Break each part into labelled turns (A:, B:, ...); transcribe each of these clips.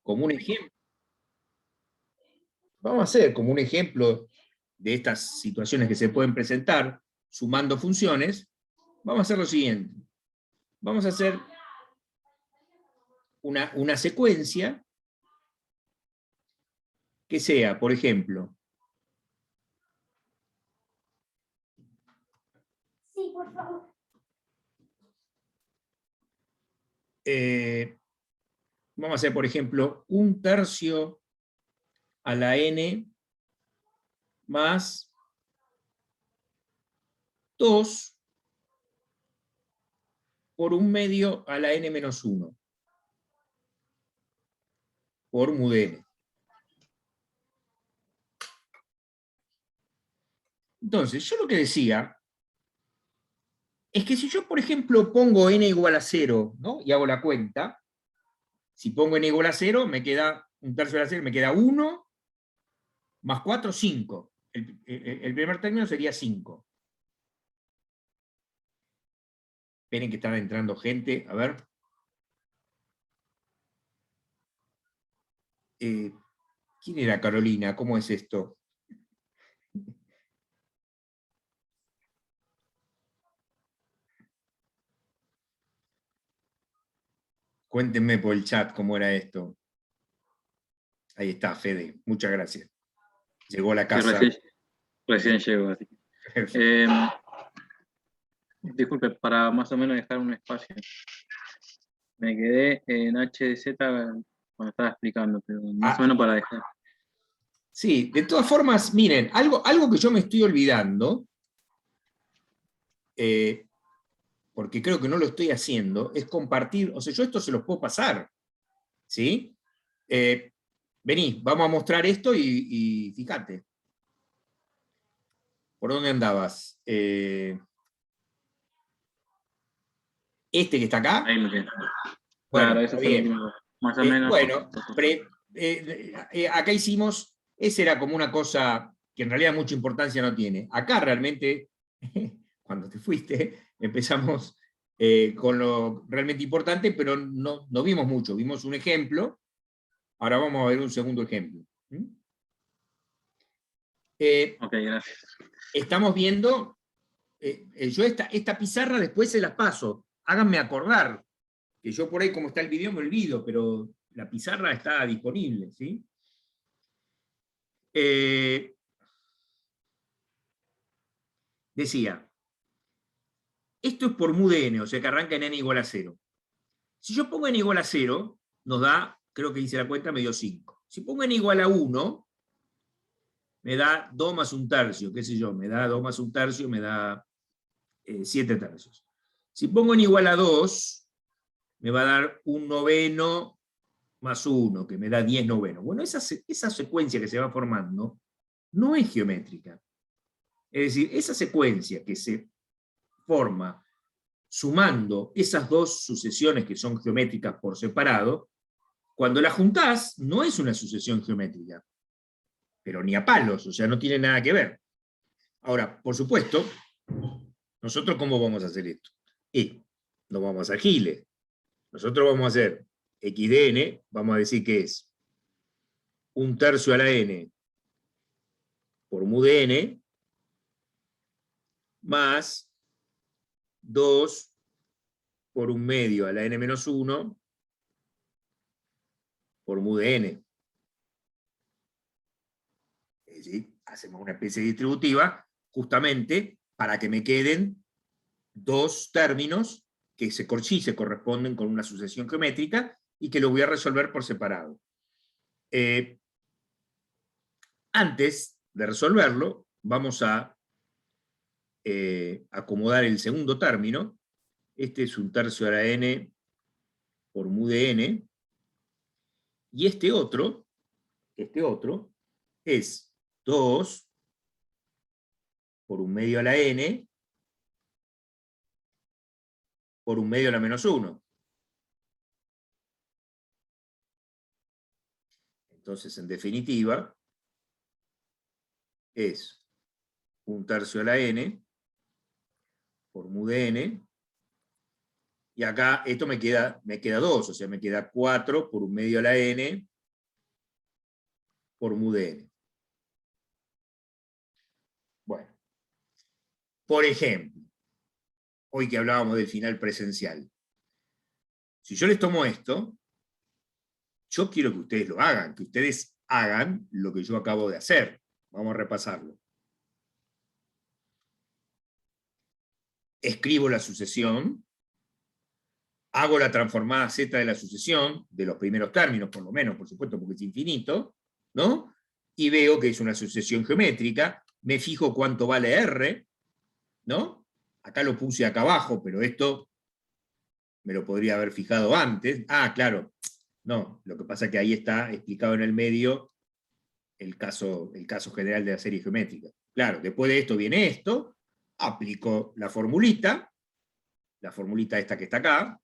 A: como un ejemplo, vamos a hacer como un ejemplo de estas situaciones que se pueden presentar, sumando funciones, vamos a hacer lo siguiente. Vamos a hacer una secuencia que sea, por ejemplo,
B: Sí, por favor.
A: Vamos a hacer, por ejemplo, 1/3 a la n más 2 por 1/2 a la n menos 1 por mod n. Entonces, yo lo que decía es que si yo, por ejemplo, pongo n igual a 0, ¿no? Y hago la cuenta, si pongo n igual a 0, me queda 1/3 de la 0, me queda 1 más 4, 5. El primer término sería 5. Esperen que estaba entrando gente, a ver. ¿Quién era Carolina? ¿Cómo es esto? Cuéntenme por el chat cómo era esto. Ahí está, Fede. Muchas gracias. Llegó a la
C: Sí,
A: casa.
C: recién llegó. Así. Disculpe, para más o menos dejar un espacio. Me quedé en HDZ cuando estaba explicando, pero más o menos para dejar.
A: Sí, de todas formas, miren, algo que yo me estoy olvidando, porque creo que no lo estoy haciendo, es compartir, o sea, yo esto se los puedo pasar, ¿sí? Vení, vamos a mostrar esto y fíjate. ¿Por dónde andabas? Este que está acá.
C: Ahí me quedé.
A: Bueno,
C: Claro, eso fue lo
A: bien.
C: último. Más o menos.
A: Bueno, acá hicimos, esa era como una cosa que en realidad mucha importancia no tiene. Acá realmente, cuando te fuiste, empezamos con lo realmente importante, pero no vimos mucho, vimos un ejemplo. Ahora vamos a ver un segundo ejemplo.
C: Ok, gracias.
A: Estamos viendo, yo esta pizarra después se las paso, háganme acordar, que yo por ahí como está el video me olvido, pero la pizarra está disponible, ¿sí? Decía, esto es por mod n, o sea que arranca en n igual a 0. Si yo pongo n igual a 0, nos da, creo que hice la cuenta, me dio 5. Si pongo n igual a 1, me da 2 más 1/3, qué sé yo, me da 2 más 1/3, me da 7/3. Si pongo n igual a 2, me va a dar 1/9 más 1, que me da 10/9. Bueno, esa secuencia que se va formando no es geométrica. Es decir, esa secuencia que se forma sumando esas dos sucesiones que son geométricas por separado, cuando las juntás no es una sucesión geométrica, pero ni a palos, o sea, no tiene nada que ver. Ahora, por supuesto, nosotros ¿cómo vamos a hacer esto? Y no vamos a hacer giles. Nosotros vamos a hacer x de n, vamos a decir que es 1/3 a la n por mod n más 2 por 1/2 a la n menos 1 por mod n. Es decir, hacemos una especie de distributiva justamente para que me queden dos términos que se corresponden con una sucesión geométrica y que lo voy a resolver por separado. Antes de resolverlo, vamos a acomodar el segundo término. Este es 1/3 a la n por mod n. Y este otro es 2 por 1/2 a la n por 1/2 a la menos 1. Entonces, en definitiva, es 1/3 a la n por mod n. Y acá esto me queda 2, o sea, me queda 4 por 1/2 a la n por mu de n. Bueno, por ejemplo, hoy que hablábamos del final presencial, si yo les tomo esto, yo quiero que ustedes lo hagan, que ustedes hagan lo que yo acabo de hacer. Vamos a repasarlo. Escribo la sucesión, hago la transformada z de la sucesión, de los primeros términos, por lo menos, por supuesto, porque es infinito, ¿no? Y veo que es una sucesión geométrica, me fijo cuánto vale R, ¿no? Acá lo puse acá abajo, pero esto me lo podría haber fijado antes. Ah, claro, no, lo que pasa es que ahí está explicado en el medio el caso general de la serie geométrica. Claro, después de esto viene esto, aplico la formulita esta que está acá,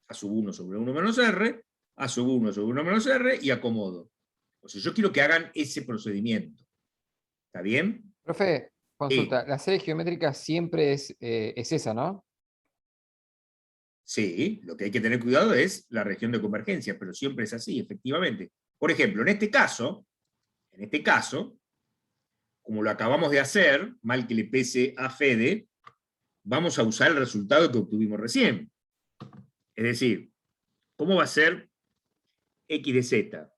A: A sub 1 sobre 1 menos R, A sub 1 sobre 1 menos R, y acomodo. O sea, yo quiero que hagan ese procedimiento. ¿Está bien?
B: Profe, consulta, la serie geométrica siempre es esa, ¿no?
A: Sí, lo que hay que tener cuidado es la región de convergencia, pero siempre es así, efectivamente. Por ejemplo, en este caso, como lo acabamos de hacer, mal que le pese a Fede, vamos a usar el resultado que obtuvimos recién. Es decir, ¿cómo va a ser x de z?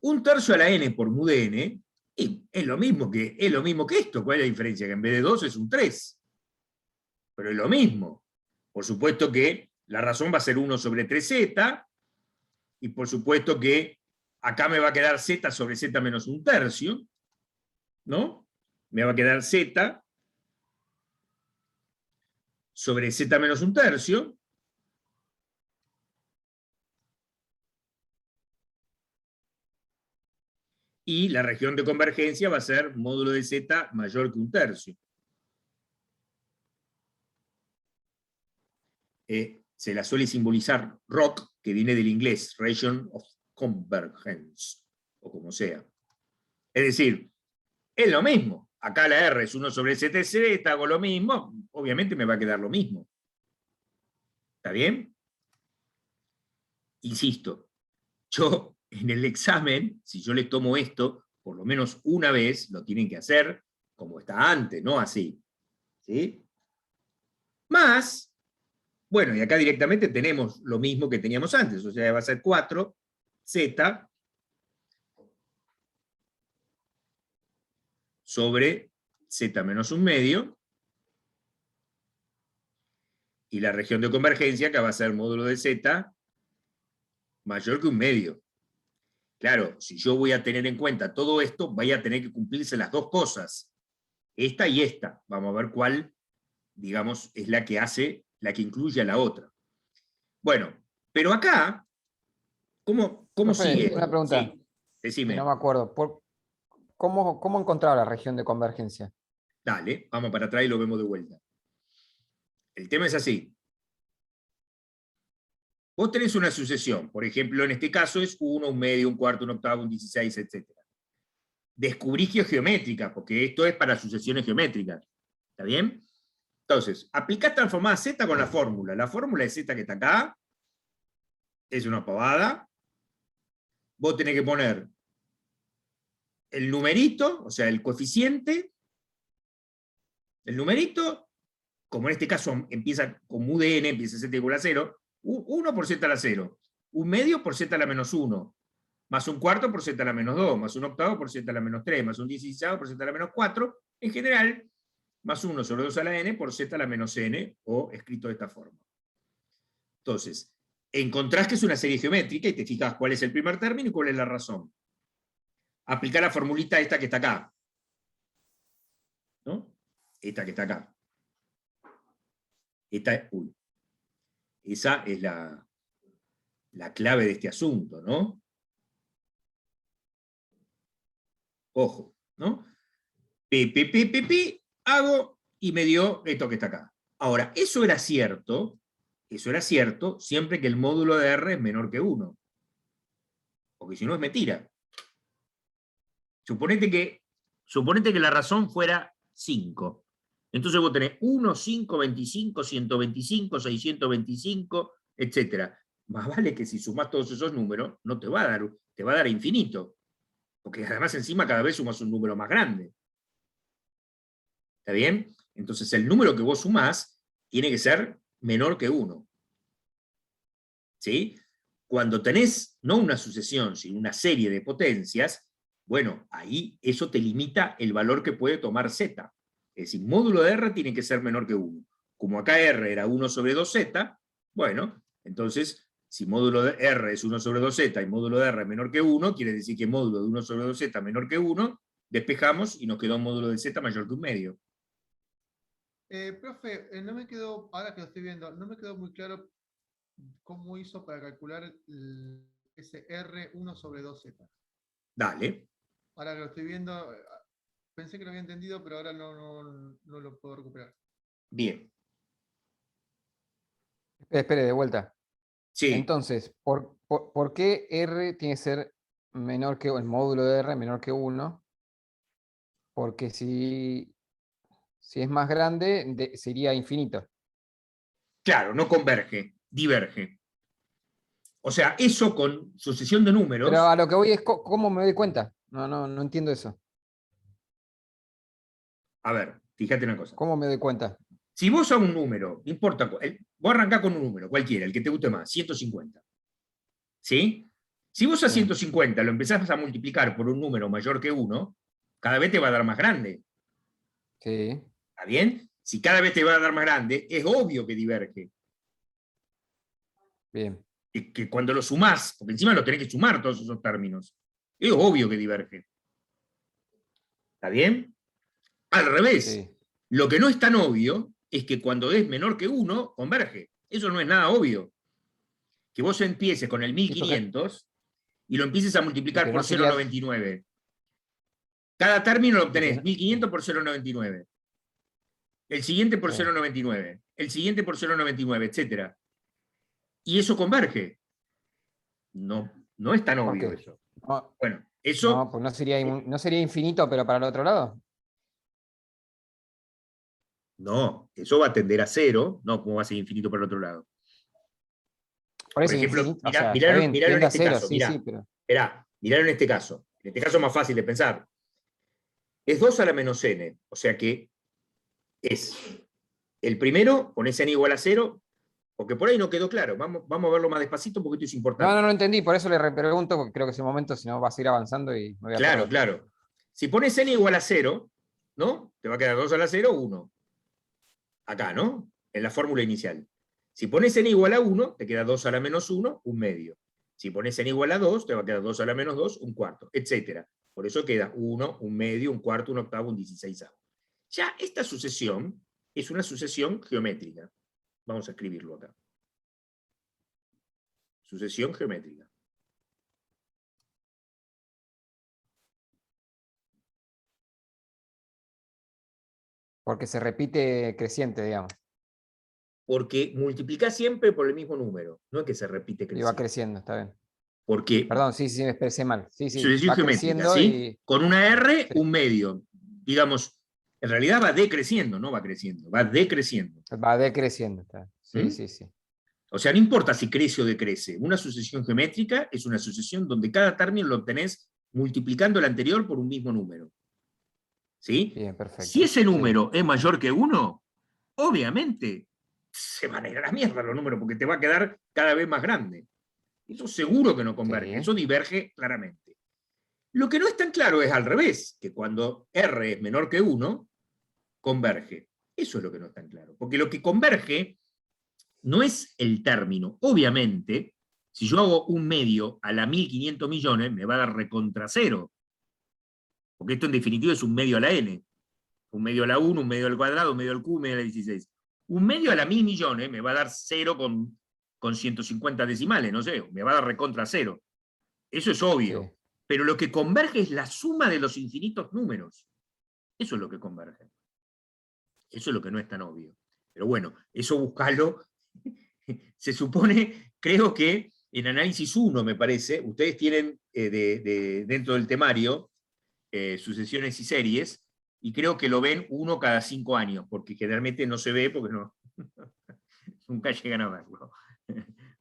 A: Un tercio a la n por mu de n, y es lo mismo que esto. ¿Cuál es la diferencia? Que en vez de 2 es un 3. Pero es lo mismo. Por supuesto que la razón va a ser 1 sobre 3z, y por supuesto que acá me va a quedar z sobre z menos un tercio, ¿no? Me va a quedar z sobre z menos un tercio, y la región de convergencia va a ser módulo de z mayor que un tercio. Se la suele simbolizar ROC, que viene del inglés, Region of Convergence, o como sea. Es decir, es lo mismo. Acá la R es 1 sobre ZZ, hago lo mismo, obviamente me va a quedar lo mismo. ¿Está bien? Insisto, yo en el examen, si yo les tomo esto, por lo menos una vez, lo tienen que hacer como está antes, no así. ¿Sí? Más, bueno, y acá directamente tenemos lo mismo que teníamos antes, o sea, va a ser 4z sobre z menos un medio, y la región de convergencia que va a ser módulo de z mayor que un medio. Claro, si yo voy a tener en cuenta todo esto, vaya a tener que cumplirse las dos cosas, esta y esta. Vamos a ver cuál, digamos, es la que incluye a la otra. Bueno, pero acá, ¿cómo
B: Profe,
A: sigue?
B: una pregunta,
A: Sí, decime.
B: que no me acuerdo. ¿Cómo encontrar la región de convergencia?
A: Dale, vamos para atrás y lo vemos de vuelta. El tema es así. Vos tenés una sucesión, por ejemplo, en este caso es 1, un medio, un cuarto, un octavo, un 16, etc. Descubrí geométrica, porque esto es para sucesiones geométricas. ¿Está bien? Entonces, aplicás transformada z con la fórmula. La fórmula de z que está acá es una pavada. Vos tenés que poner el numerito, o sea, el coeficiente. El numerito, como en este caso empieza con mu de n, empieza z igual a 0, 1 por z a la 0, un medio por z a la menos 1, más un cuarto por z a la menos 2, más un octavo por z a la menos 3, más un 16 por z a la menos 4, en general, más 1 sobre 2 a la n por z a la menos n, o escrito de esta forma. Entonces, encontrás que es una serie geométrica y te fijas cuál es el primer término y cuál es la razón. Aplicar la formulita esta que está acá, ¿no? Esta que está acá. Esa es la clave de este asunto, ¿no? Ojo, ¿no? Hago y me dio esto que está acá. Ahora, eso era cierto siempre que el módulo de R es menor que 1. Porque si no es mentira. Suponete que la razón fuera 5. Entonces vos tenés 1, 5, 25, 125, 625, etc. Más vale que si sumás todos esos números, no te va a dar, te va a dar infinito. Porque además encima cada vez sumas un número más grande. ¿Está bien? Entonces el número que vos sumás tiene que ser menor que 1. ¿Sí? Cuando tenés no una sucesión, sino una serie de potencias, bueno, ahí eso te limita el valor que puede tomar z. Es decir, módulo de r tiene que ser menor que 1. Como acá r era 1 sobre 2z, bueno, entonces, si módulo de r es 1 sobre 2z y módulo de r es menor que 1, quiere decir que módulo de 1 sobre 2z menor que 1, despejamos y nos quedó un módulo de z mayor que 1/2.
D: Profe, no me quedó, ahora que lo estoy viendo, no me quedó muy claro cómo hizo para calcular ese R1 sobre 2Z.
A: Dale.
D: Ahora que lo estoy viendo, pensé que lo había entendido, pero ahora no lo puedo recuperar.
A: Bien.
B: Espere, de vuelta.
A: Sí.
B: Entonces, ¿por qué R tiene que ser menor que el módulo de R menor que 1? Porque si es más grande, sería infinito.
A: Claro, no converge, diverge. O sea, eso con sucesión de números.
B: Pero a lo que voy es cómo me doy cuenta. No entiendo eso.
A: A ver, fíjate una cosa.
B: ¿Cómo me doy cuenta?
A: Si vos a un número, no importa, vos arrancás con un número, cualquiera, el que te guste más, 150. ¿Sí? Si vos a 150 lo empezás a multiplicar por un número mayor que 1, cada vez te va a dar más grande.
B: Sí.
A: ¿Está bien? Si cada vez te va a dar más grande, es obvio que diverge.
B: Bien.
A: Que cuando lo sumás, porque encima lo tenés que sumar todos esos términos, es obvio que diverge. ¿Está bien? Al revés,
B: Sí.
A: lo que no es tan obvio es que cuando es menor que 1, converge. Eso no es nada obvio. Que vos empieces con el 1500 y lo empieces a multiplicar por 0,99. Cada término lo obtenés 1500 por 0,99. El siguiente por 0,99. El siguiente por 0,99, etc. Y eso converge. No es tan obvio eso.
B: No,
A: bueno, eso...
B: No, pues no sería infinito, pero para el otro lado.
A: No, eso va a tender a 0, no, como va a ser infinito por el otro lado.
B: Por eso
A: ejemplo,
B: infinito,
A: miralo en este caso.
B: sí, pero...
A: Miralo en este caso. En este caso es más fácil de pensar. Es 2 a la menos n, o sea que es el primero, ponés n igual a 0, porque por ahí no quedó claro. Vamos a verlo más despacito porque esto es importante.
B: No entendí, por eso le repregunto, porque creo que es el momento, si no vas a ir avanzando y me voy a
A: Claro,
B: perder.
A: claro. Si pones n igual a 0, ¿no? Te va a quedar 2 a la 0, 1. Acá, ¿no? En la fórmula inicial. Si pones n igual a 1, te queda 2 a la menos 1, un medio. Si pones n igual a 2, te va a quedar 2 a la menos 2, un cuarto, etc. Por eso queda 1, un medio, un cuarto, un octavo, un 16avo. Ya esta sucesión es una sucesión geométrica. Vamos a escribirlo acá. Sucesión geométrica.
B: Porque se repite creciente, digamos.
A: Porque multiplica siempre por el mismo número. No es que se repite
B: Y
A: creciendo.
B: va creciendo, está bien.
A: Porque
B: Perdón, sí, me expresé mal. Sí,
A: sucesión
B: va
A: geométrica,
B: creciendo
A: ¿sí? Con una R,
B: sí.
A: un medio. Digamos, en realidad va decreciendo, no va creciendo, va decreciendo.
B: Va decreciendo, está. Sí,
A: ¿Mm?
B: sí.
A: O sea, no importa si crece o decrece. Una sucesión geométrica es una sucesión donde cada término lo obtenés multiplicando el anterior por un mismo número. ¿Sí?
B: Bien, perfecto.
A: Si ese número es mayor que 1, obviamente se van a ir a la mierda los números porque te va a quedar cada vez más grande. Eso seguro que no converge, eso diverge claramente. Lo que no es tan claro es al revés, que cuando R es menor que 1, converge. Eso es lo que no es tan claro. Porque lo que converge no es el término. Obviamente, si yo hago un medio a la 1500 millones, me va a dar recontra cero. Porque esto en definitiva es un medio a la n. Un medio a la 1, un medio al cuadrado, un medio al cubo, un medio a la 16. Un medio a la 1000 millones me va a dar 0 con 150 decimales, no sé, me va a dar recontra cero. Eso es obvio. Sí. Pero lo que converge es la suma de los infinitos números. Eso es lo que converge. Eso es lo que no es tan obvio. Pero bueno, eso buscalo. Se supone, creo que en análisis 1, me parece, ustedes tienen dentro del temario sucesiones y series, y creo que lo ven 1 cada 5 años, porque generalmente no se ve porque no, nunca llegan a verlo.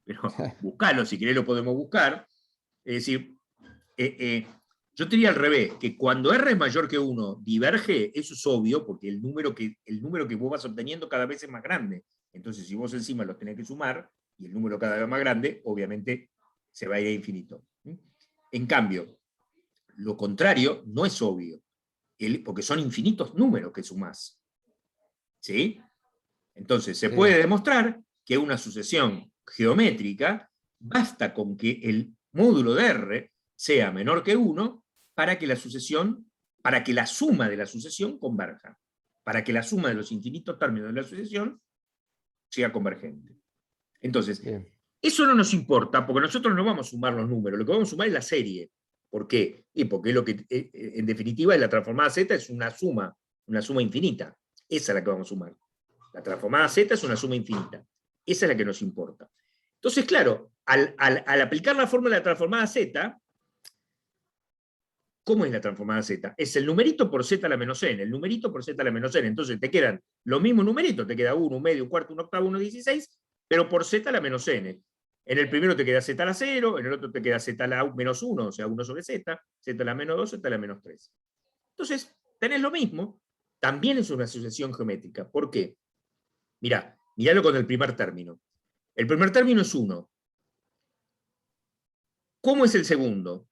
A: Pero buscalo, si querés lo podemos buscar. Es decir, yo te diría al revés, que cuando R es mayor que 1 diverge, eso es obvio, porque el número que vos vas obteniendo cada vez es más grande. Entonces, si vos encima los tenés que sumar, y el número cada vez más grande, obviamente se va a ir a infinito. En cambio, lo contrario no es obvio, porque son infinitos números que sumás. ¿Sí? Entonces, se puede demostrar que una sucesión geométrica basta con que el módulo de R sea menor que 1 para que la suma de la sucesión converja, para que la suma de los infinitos términos de la sucesión sea convergente. Entonces,
B: Bien.
A: eso no nos importa, porque nosotros no vamos a sumar los números, lo que vamos a sumar es la serie. ¿Por qué? Y porque lo que, en definitiva, la transformada Z es una suma infinita. Esa es la que vamos a sumar. La transformada Z es una suma infinita. Esa es la que nos importa. Entonces, claro, al aplicar la fórmula de la transformada Z, ¿cómo es la transformada Z? Es el numerito por Z a la menos n, el numerito por Z a la menos n. Entonces te quedan los mismos numeritos, te queda 1, un medio, un cuarto, un octavo, 1/16, pero por Z a la menos n. En el primero te queda Z a la 0, en el otro te queda Z a la menos 1, o sea, 1 sobre Z, Z a la menos 2, Z a la menos 3. Entonces, tenés lo mismo, también es una sucesión geométrica. ¿Por qué? Miralo con el primer término. El primer término es 1. ¿Cómo es el segundo?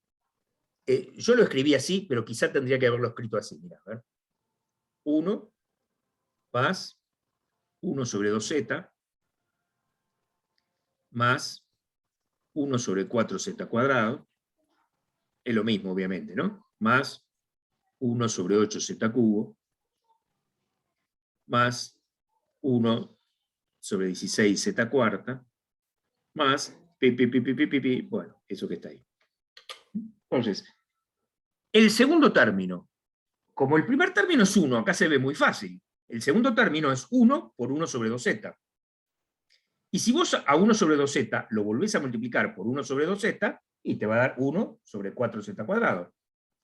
A: Yo lo escribí así, pero quizá tendría que haberlo escrito así. Mirá, a ver. 1 más 1 sobre 2z más 1 sobre 4z cuadrado. Es lo mismo, obviamente, ¿no? Más 1 sobre 8z cubo más 1 sobre 16z cuarta más bueno, eso que está ahí. Entonces, el segundo término, como el primer término es 1, acá se ve muy fácil. El segundo término es 1 por 1 sobre 2z. Y si vos a 1 sobre 2z lo volvés a multiplicar por 1 sobre 2z, y te va a dar 1 sobre 4z cuadrado.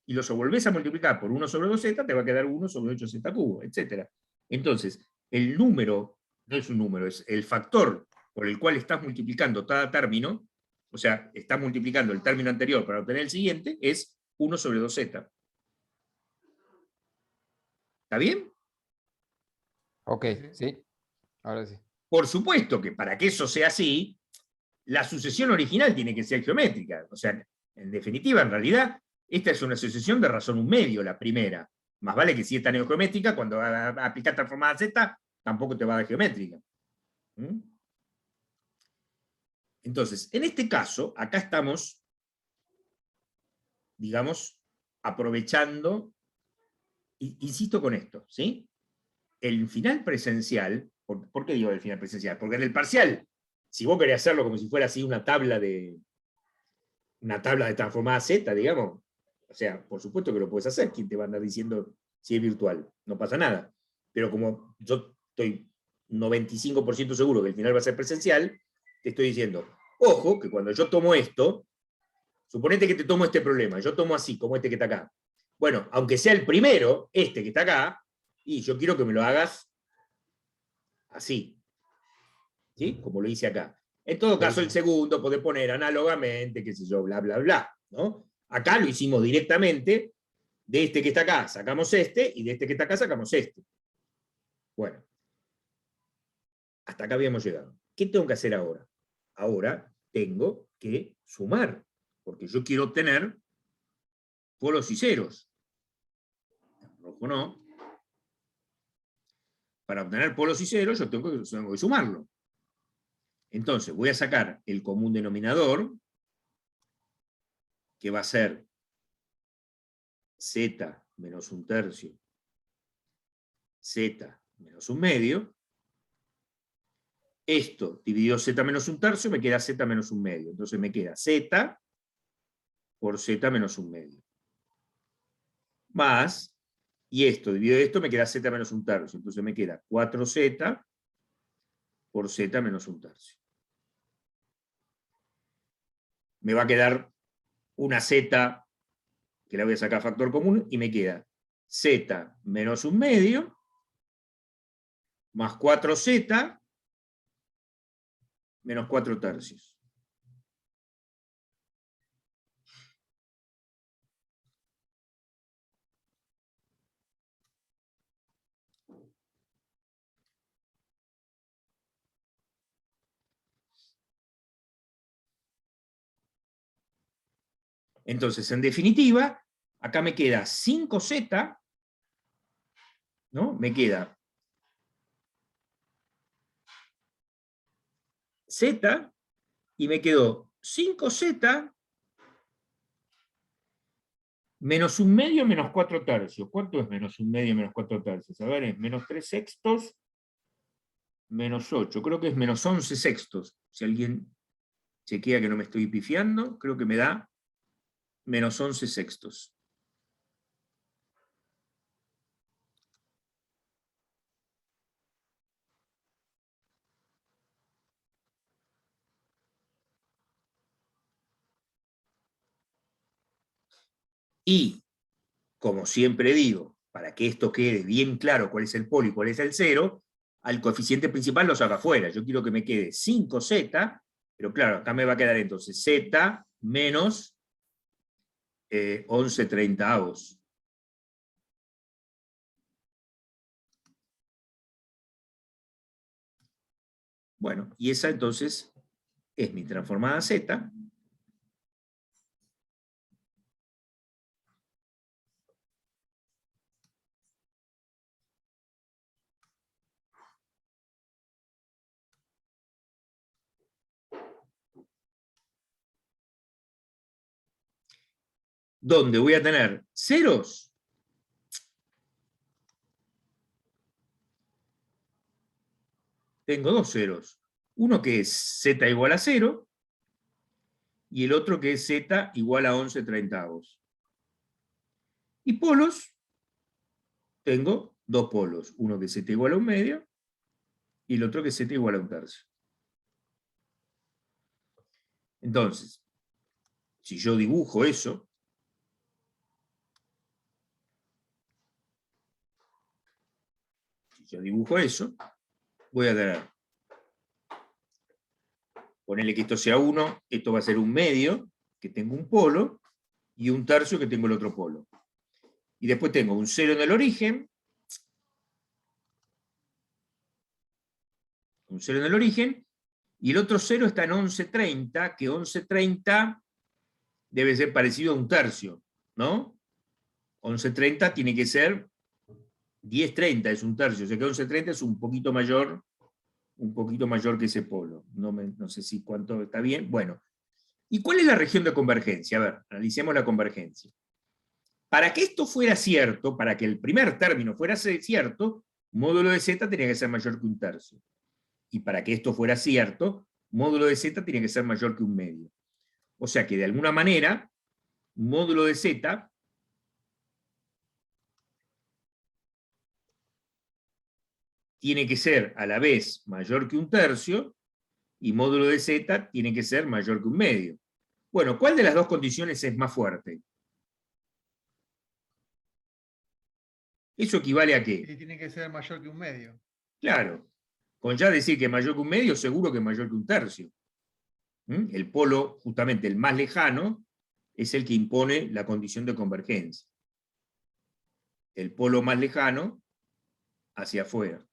A: Y lo volvés a multiplicar por 1 sobre 2z, te va a quedar 1 sobre 8z cubo, etc. Entonces, el número, no es un número, es el factor por el cual estás multiplicando cada término, o sea, estás multiplicando el término anterior para obtener el siguiente, es 1 sobre 2z. ¿Está bien?
B: Ok, sí. Ahora sí.
A: Por supuesto que para que eso sea así, la sucesión original tiene que ser geométrica. O sea, en definitiva, en realidad, esta es una sucesión de razón un medio, la primera. Más vale que si esta no es geométrica, cuando aplicas transformada Z, tampoco te va a dar geométrica. ¿Mm? Entonces, en este caso, acá estamos, digamos, aprovechando, insisto con esto, ¿sí? El final presencial, ¿por qué digo el final presencial? Porque en el parcial, si vos querés hacerlo como si fuera así una tabla de transformada Z, digamos, o sea, por supuesto que lo puedes hacer, ¿quién te va a andar diciendo si es virtual? No pasa nada. Pero como yo estoy 95% seguro que el final va a ser presencial, te estoy diciendo, ojo, que cuando yo tomo esto, suponete que te tomo este problema, yo tomo así, como este que está acá. Bueno, aunque sea el primero, este que está acá, y yo quiero que me lo hagas así, ¿sí? Como lo hice acá. En todo caso, el segundo podés poner análogamente, qué sé yo, bla, bla, bla, ¿no? Acá lo hicimos directamente, de este que está acá sacamos este, y de este que está acá sacamos este. Bueno, hasta acá habíamos llegado. ¿Qué tengo que hacer ahora? Ahora tengo que sumar, porque yo quiero obtener polos y ceros. Rojo no. Para obtener polos y ceros yo tengo que sumarlo. Entonces voy a sacar el común denominador, que va a ser z menos un tercio, z menos un medio. Esto dividido z menos un tercio me queda z menos un medio. Entonces me queda z por z menos un medio. Más, y esto dividido esto me queda z menos un tercio. Entonces me queda 4z por z menos un tercio. Me va a quedar una z, que la voy a sacar factor común, y me queda z menos 1/2, más 4z, menos 4/3. Entonces, en definitiva, acá me queda 5z, ¿no? Me queda z, y me quedó 5z menos 1/2 menos 4/3. ¿Cuánto es menos 1/2 menos 4/3? A ver, es menos 3/6 menos 8. Creo que es menos 11/6. Si alguien chequea que no me estoy pifiando, creo que me da menos 11/6. Y, como siempre digo, para que esto quede bien claro cuál es el polo y cuál es el cero, al coeficiente principal lo saco afuera. Yo quiero que me quede 5z, pero claro, acá me va a quedar entonces z menos 11/30. Bueno, y esa entonces es mi transformada z. Donde voy a tener ceros. Tengo dos ceros. Uno que es z igual a 0, y el otro que es z igual a 11/30. Y polos, tengo dos polos. Uno que es z igual a 1/2, y el otro que es z igual a 1/3. Entonces, si yo dibujo eso, voy a tener, ponerle que esto sea 1, esto va a ser 1/2, que tengo un polo, y 1/3 que tengo el otro polo. Y después tengo un 0 en el origen, y el otro 0 está en 11/30, que 11/30 debe ser parecido a 1/3, ¿no? 11/30 tiene que ser 10/30, es 1/3, o sea que 11/30 es un poquito mayor que ese polo. No sé si cuánto está bien. Bueno, ¿y cuál es la región de convergencia? A ver, analicemos la convergencia. Para que esto fuera cierto, para que el primer término fuera cierto, módulo de z tenía que ser mayor que 1/3. Y para que esto fuera cierto, módulo de z tiene que ser mayor que 1/2. O sea que de alguna manera, módulo de z tiene que ser a la vez mayor que 1/3, y módulo de z tiene que ser mayor que 1/2. Bueno, ¿cuál de las dos condiciones es más fuerte? ¿Eso equivale a qué?
D: Y tiene que ser mayor que 1/2.
A: Claro, con ya decir que mayor que 1/2, seguro que mayor que 1/3. El polo, justamente el más lejano, es el que impone la condición de convergencia. El polo más lejano hacia afuera.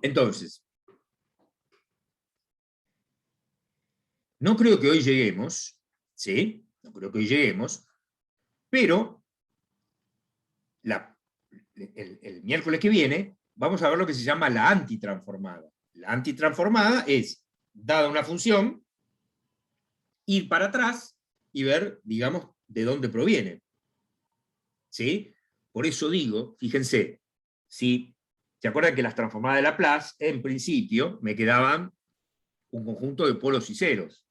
A: Entonces, no creo que hoy lleguemos, ¿sí? No creo que hoy lleguemos, pero el miércoles que viene vamos a ver lo que se llama la antitransformada. La antitransformada es, dada una función, ir para atrás y ver, digamos, de dónde proviene. ¿Sí? Por eso digo, fíjense, si se acuerdan que las transformadas de Laplace, en principio, me quedaban un conjunto de polos y ceros.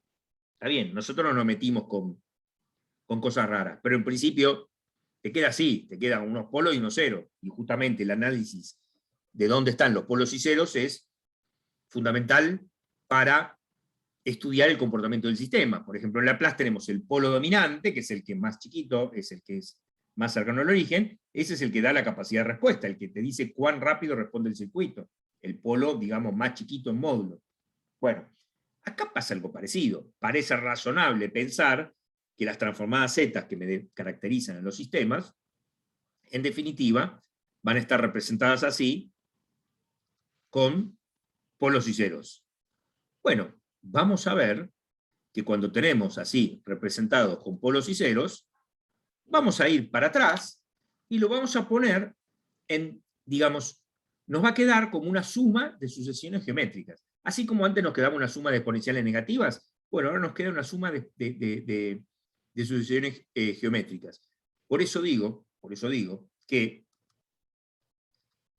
A: Está bien, nosotros no nos metimos con cosas raras, pero en principio te queda así, te quedan unos polos y unos ceros. Y justamente el análisis de dónde están los polos y ceros es fundamental para estudiar el comportamiento del sistema. Por ejemplo, en Laplace tenemos el polo dominante, que es el que es más chiquito, es el que es más cercano al origen, ese es el que da la capacidad de respuesta, el que te dice cuán rápido responde el circuito, el polo, digamos, más chiquito en módulo. Bueno, acá pasa algo parecido. Parece razonable pensar que las transformadas Z que me caracterizan en los sistemas, en definitiva, van a estar representadas así, con polos y ceros. Bueno, vamos a ver que cuando tenemos así representados con polos y ceros, vamos a ir para atrás y lo vamos a poner en, digamos, nos va a quedar como una suma de sucesiones geométricas. Así como antes nos quedaba una suma de exponenciales negativas, bueno, ahora nos queda una suma de sucesiones geométricas. Por eso digo que,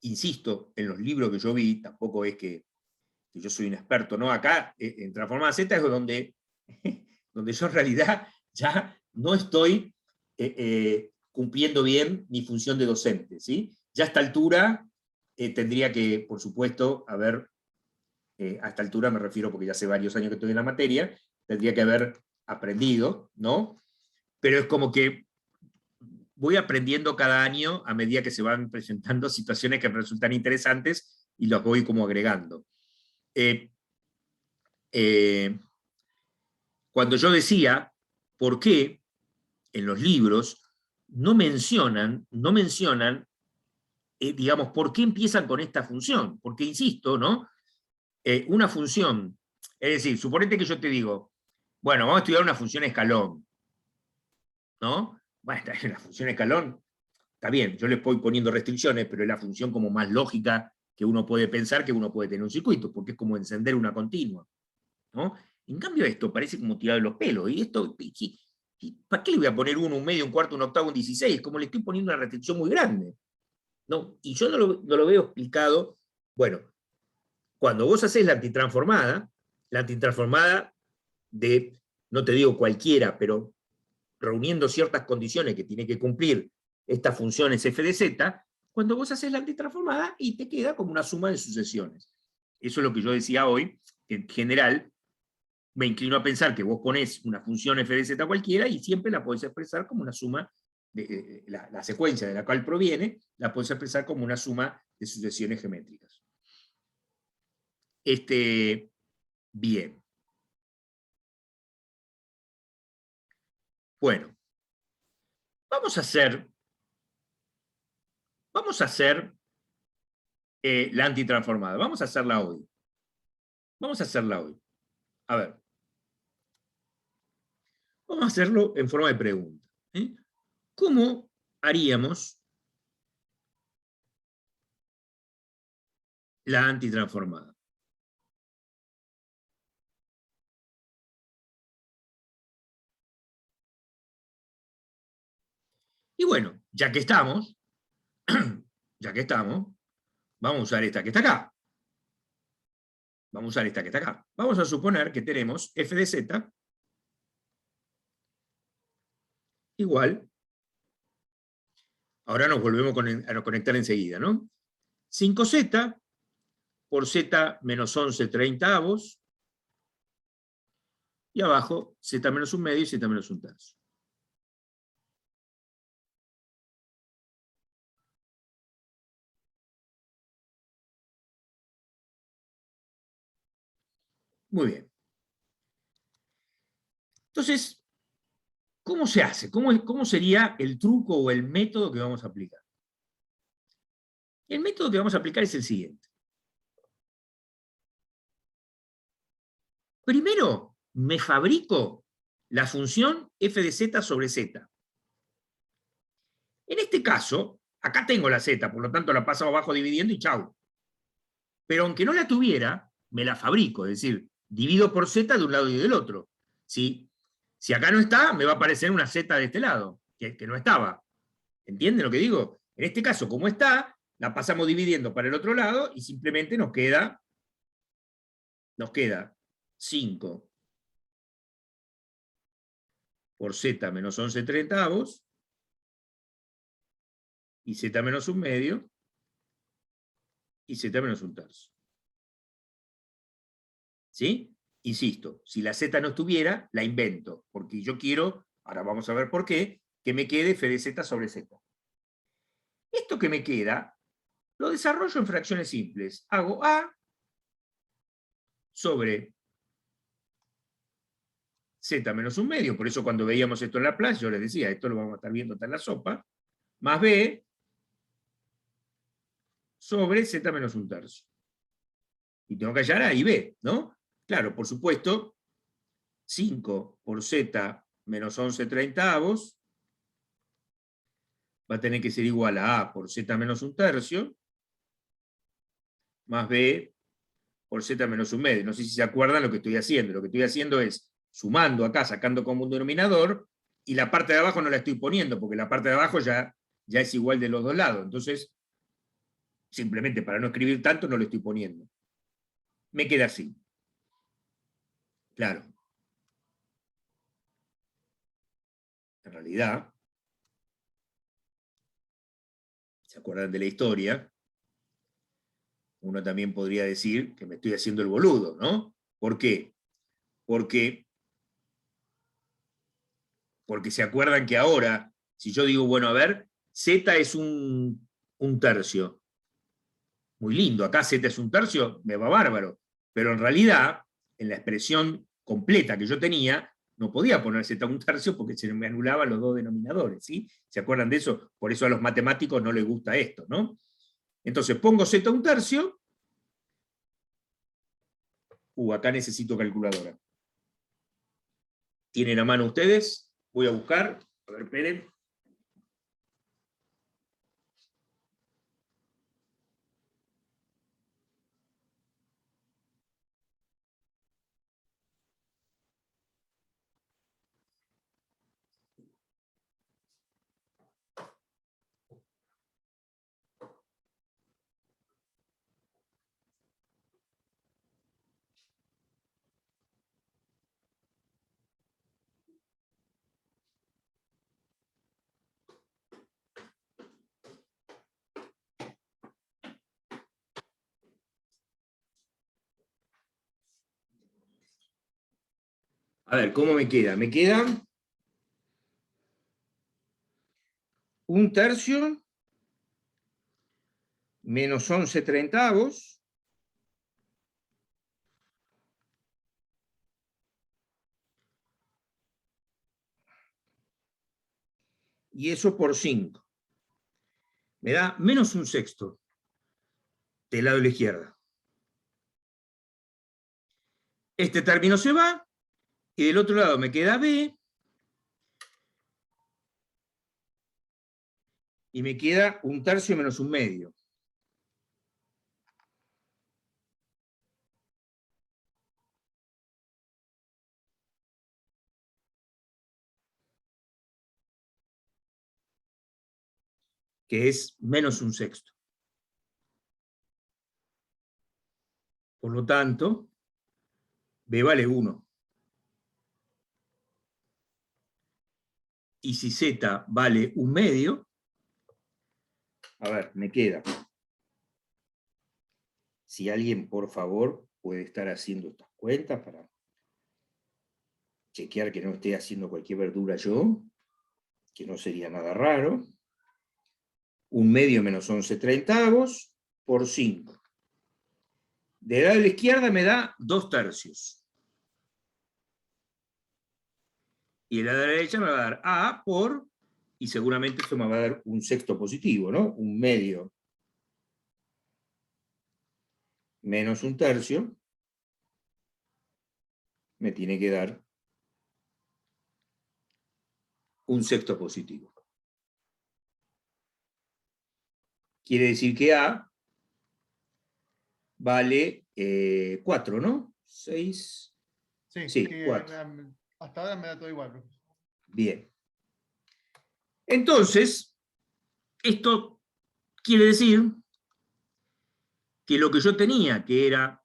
A: insisto, en los libros que yo vi, tampoco es que yo soy un experto, ¿no? Acá, en transformada Z es donde yo en realidad ya no estoy cumpliendo bien mi función de docente, ¿sí? Ya a esta altura tendría que, por supuesto, haber, a esta altura me refiero porque ya hace varios años que estoy en la materia, tendría que haber aprendido, ¿no? Pero es como que voy aprendiendo cada año a medida que se van presentando situaciones que me resultan interesantes y los voy como agregando. Cuando yo decía por qué en los libros no mencionan, digamos, por qué empiezan con esta función. Porque, insisto, ¿no? Una función, es decir, suponete que yo te digo, bueno, vamos a estudiar una función escalón, ¿no? Bueno, la función escalón, está bien, yo le voy poniendo restricciones, pero es la función como más lógica que uno puede pensar que uno puede tener un circuito, porque es como encender una continua, ¿no? En cambio esto parece como tirado de los pelos, y esto, ¿para qué le voy a poner uno, un medio, un cuarto, un octavo, un 16? Como le estoy poniendo una restricción muy grande. ¿No? Y yo no lo veo explicado. Bueno, cuando vos haces la antitransformada de, no te digo cualquiera, pero reuniendo ciertas condiciones que tiene que cumplir estas funciones f de z, cuando vos haces la antitransformada y te queda como una suma de sucesiones. Eso es lo que yo decía hoy, que en general me inclino a pensar que vos ponés una función f de z cualquiera y siempre la podés expresar como una suma, la secuencia de la cual proviene, la podés expresar como una suma de sucesiones geométricas. Bien. Bueno, vamos a hacer la antitransformada. Vamos a hacerla hoy. A ver. Vamos a hacerlo en forma de pregunta. ¿Cómo haríamos la antitransformada? Y bueno, ya que estamos, vamos a usar esta que está acá. Vamos a suponer que tenemos f de z igual, ahora nos volvemos a conectar enseguida, ¿no? 5z por z menos 11 treintavos, y abajo z menos un medio y z menos un tercio. Muy bien. Entonces, ¿cómo se hace? ¿Cómo sería el truco o el método que vamos a aplicar? El método que vamos a aplicar es el siguiente. Primero, me fabrico la función f de z sobre z. En este caso, acá tengo la z, por lo tanto la paso abajo dividiendo y chau. Pero aunque no la tuviera, me la fabrico, es decir, divido por z de un lado y del otro. Si acá no está, me va a aparecer una z de este lado, que no estaba. ¿Entienden lo que digo? En este caso, como está, la pasamos dividiendo para el otro lado y simplemente nos queda 5 por z menos 11 treintavos y z menos 1/2, y z menos 1/3. ¿Sí? Insisto, si la z no estuviera, la invento, porque yo quiero, ahora vamos a ver por qué, que me quede f de z sobre z. Esto que me queda, lo desarrollo en fracciones simples. Hago a sobre z menos 1/2, por eso cuando veíamos esto en la playa, yo les decía, esto lo vamos a estar viendo hasta en la sopa, más b sobre z menos 1/3. Y tengo que hallar a y b, ¿no? Claro, por supuesto, 5 por z menos 11/30 va a tener que ser igual a por z menos 1/3 más b por z menos 1/2. No sé si se acuerdan lo que estoy haciendo. Lo que estoy haciendo es sumando acá, sacando como un denominador, y la parte de abajo no la estoy poniendo, porque la parte de abajo ya es igual de los dos lados. Entonces, simplemente para no escribir tanto, no lo estoy poniendo. Me queda así. Claro. En realidad, ¿se acuerdan de la historia? Uno también podría decir que me estoy haciendo el boludo, ¿no? ¿Por qué? Porque se acuerdan que ahora, si yo digo, bueno, a ver, z es un tercio. Muy lindo, acá z es un tercio, me va bárbaro. Pero en realidad, en la expresión completa que yo tenía, no podía poner z un tercio porque se me anulaban los dos denominadores, ¿sí? ¿Se acuerdan de eso? Por eso a los matemáticos no les gusta esto, ¿no? Entonces pongo z un tercio. Acá necesito calculadora. ¿Tienen a mano ustedes? Voy a buscar. A ver, esperen. A ver, ¿cómo me queda? Me queda un tercio menos 11/30 y eso por 5. Me da menos un sexto del lado de la izquierda. Este término se va y del otro lado me queda b y me queda un tercio menos 1/2. Que es menos un sexto. Por lo tanto, b vale 1. Y si z vale 1/2, a ver, me queda. Si alguien, por favor, puede estar haciendo estas cuentas para chequear que no esté haciendo cualquier verdura yo, que no sería nada raro. 1/2 menos 11/30 por 5. De lado de la izquierda me da 2 tercios. Y de la derecha me va a dar a por, y seguramente esto me va a dar un sexto positivo, ¿no? 1/2 menos un tercio me tiene que dar un sexto positivo. Quiere decir que a vale 4, ¿no? 6. Sí,
D: que
A: 4.
D: hasta ahora me da todo igual, profesor.
A: Bien. Entonces, esto quiere decir que lo que yo tenía, que era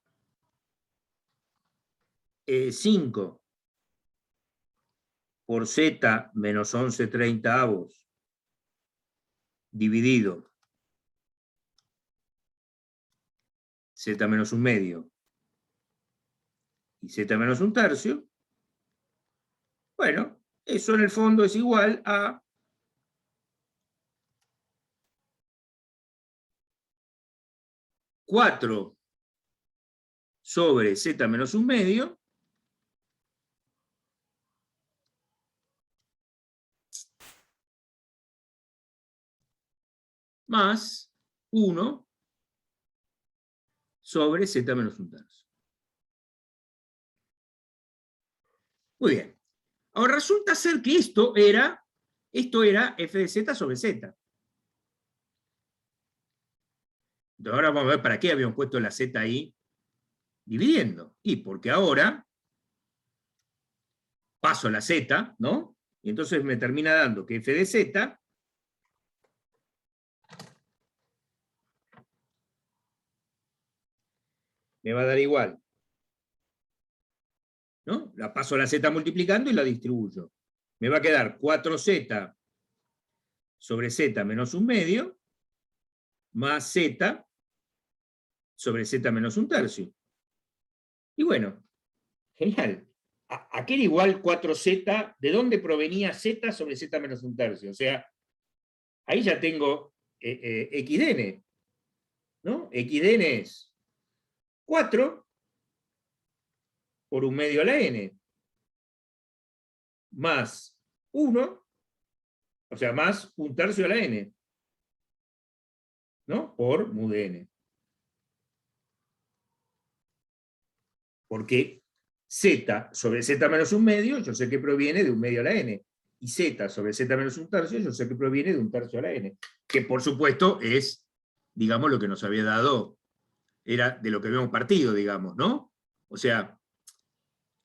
A: 5 por z menos 11/30 dividido z menos 1/2 y z menos 1/3, bueno, eso en el fondo es igual a 4 sobre z menos 1/2 más 1 sobre z menos 1/3. Muy bien. Ahora resulta ser que esto era f de z sobre z. Entonces ahora vamos a ver para qué habíamos puesto la z ahí dividiendo. Y porque ahora paso la z, ¿no? Y entonces me termina dando que f de z me va a dar igual, ¿no? La paso a la z multiplicando y la distribuyo. Me va a quedar 4z sobre z menos 1/2 más z sobre z menos 1/3. Y bueno, genial. ¿A qué era igual 4z? ¿De dónde provenía z sobre z menos 1/3? O sea, ahí ya tengo xdn, ¿no? Xdn es 4 por 1/2 a la n, más 1, o sea, más 1/3 a la n, ¿no? Por mu de n. Porque z sobre z menos 1/2, yo sé que proviene de 1/2 a la n. Y z sobre z menos 1/3, yo sé que proviene de 1/3 a la n. Que por supuesto es, digamos, lo que nos había dado, era de lo que habíamos partido, digamos, ¿no? O sea,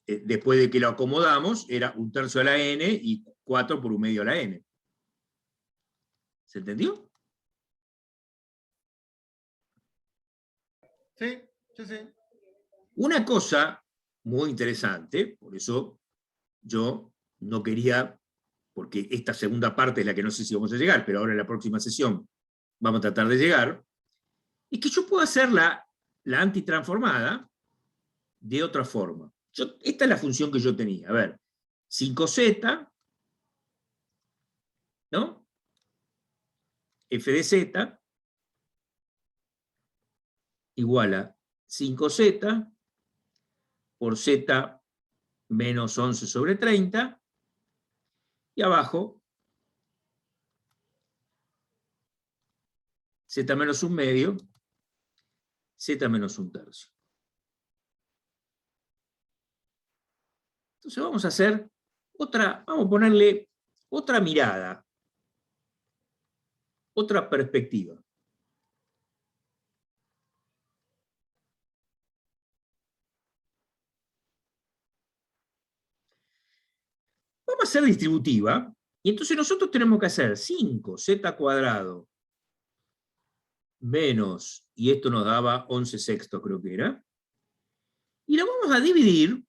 A: después de que lo acomodamos, era 1/3 a la n y 4 por 1/2 a la n. ¿Se entendió?
D: Sí, sí, sí.
A: Una cosa muy interesante, por eso yo no quería, porque esta segunda parte es la que no sé si vamos a llegar, pero ahora en la próxima sesión vamos a tratar de llegar, es que yo puedo hacer la antitransformada de otra forma. Esta es la función que yo tenía. A ver, 5z, ¿no? F de z igual a 5z por z menos 11 sobre 30, y abajo z menos 1/2, z menos 1/3. Entonces vamos a hacer vamos a ponerle otra mirada, otra perspectiva. Vamos a hacer distributiva, y entonces nosotros tenemos que hacer 5z² menos, y esto nos daba 11 sextos creo que era, y lo vamos a dividir